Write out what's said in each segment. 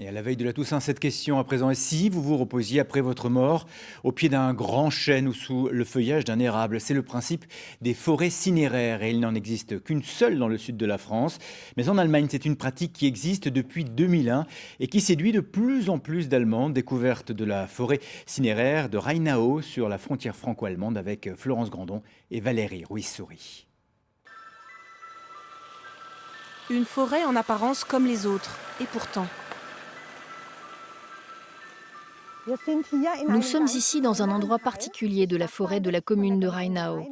Et à la veille de la Toussaint, cette question à présent est si vous vous reposiez après votre mort au pied d'un grand chêne ou sous le feuillage d'un érable. C'est le principe des forêts cinéraires et il n'en existe qu'une seule dans le sud de la France. Mais en Allemagne, c'est une pratique qui existe depuis 2001 et qui séduit de plus en plus d'Allemands. Découverte de la forêt cinéraire de Rheinau sur la frontière franco-allemande avec Florence Grandon et Valérie Ruiz-Souris. Une forêt en apparence comme les autres, et pourtant. Nous sommes ici dans un endroit particulier de la forêt de la commune de Rheinau.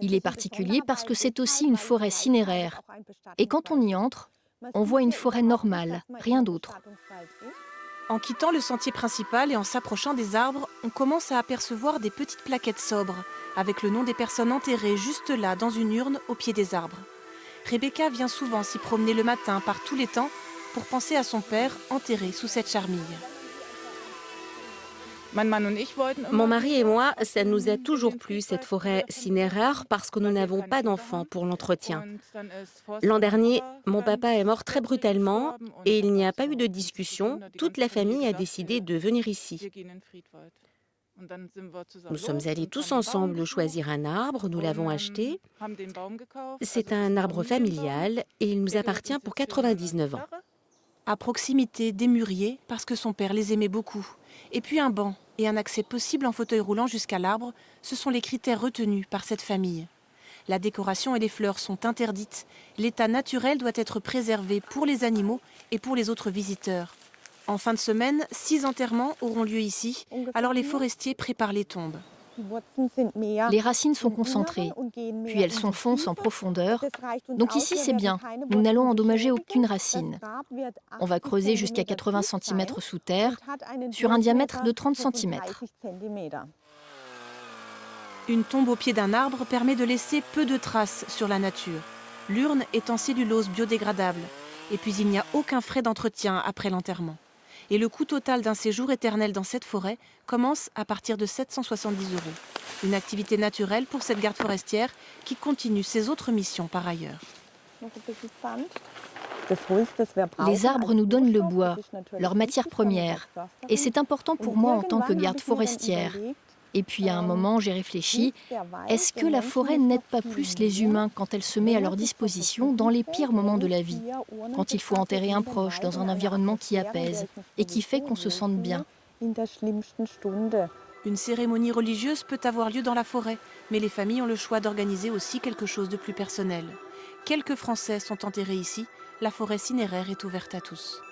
Il est particulier parce que c'est aussi une forêt cinéraire. Et quand on y entre, on voit une forêt normale, rien d'autre. En quittant le sentier principal et en s'approchant des arbres, on commence à apercevoir des petites plaquettes sobres, avec le nom des personnes enterrées juste là, dans une urne, au pied des arbres. Rebecca vient souvent s'y promener le matin, par tous les temps, pour penser à son père, enterré sous cette charmille. Mon mari et moi, ça nous a toujours plu, cette forêt cinéraire, parce que nous n'avons pas d'enfants pour l'entretien. L'an dernier, mon papa est mort très brutalement et il n'y a pas eu de discussion. Toute la famille a décidé de venir ici. Nous sommes allés tous ensemble choisir un arbre, nous l'avons acheté. C'est un arbre familial et il nous appartient pour 99 ans. À proximité des mûriers, parce que son père les aimait beaucoup. Et puis un banc et un accès possible en fauteuil roulant jusqu'à l'arbre, ce sont les critères retenus par cette famille. La décoration et les fleurs sont interdites. L'état naturel doit être préservé pour les animaux et pour les autres visiteurs. En fin de semaine, 6 enterrements auront lieu ici, alors les forestiers préparent les tombes. Les racines sont concentrées, puis elles s'enfoncent en profondeur. Donc ici, c'est bien, nous n'allons endommager aucune racine. On va creuser jusqu'à 80 cm sous terre, sur un diamètre de 30 cm. Une tombe au pied d'un arbre permet de laisser peu de traces sur la nature. L'urne est en cellulose biodégradable. Et puis il n'y a aucun frais d'entretien après l'enterrement. Et le coût total d'un séjour éternel dans cette forêt commence à partir de 770 €. Une activité naturelle pour cette garde forestière qui continue ses autres missions par ailleurs. Les arbres nous donnent le bois, leur matière première. Et c'est important pour moi en tant que garde forestière. Et puis à un moment, j'ai réfléchi, est-ce que la forêt n'aide pas plus les humains quand elle se met à leur disposition dans les pires moments de la vie, quand il faut enterrer un proche dans un environnement qui apaise et qui fait qu'on se sente bien? Une cérémonie religieuse peut avoir lieu dans la forêt, mais les familles ont le choix d'organiser aussi quelque chose de plus personnel. Quelques Français sont enterrés ici, la forêt cinéraire est ouverte à tous.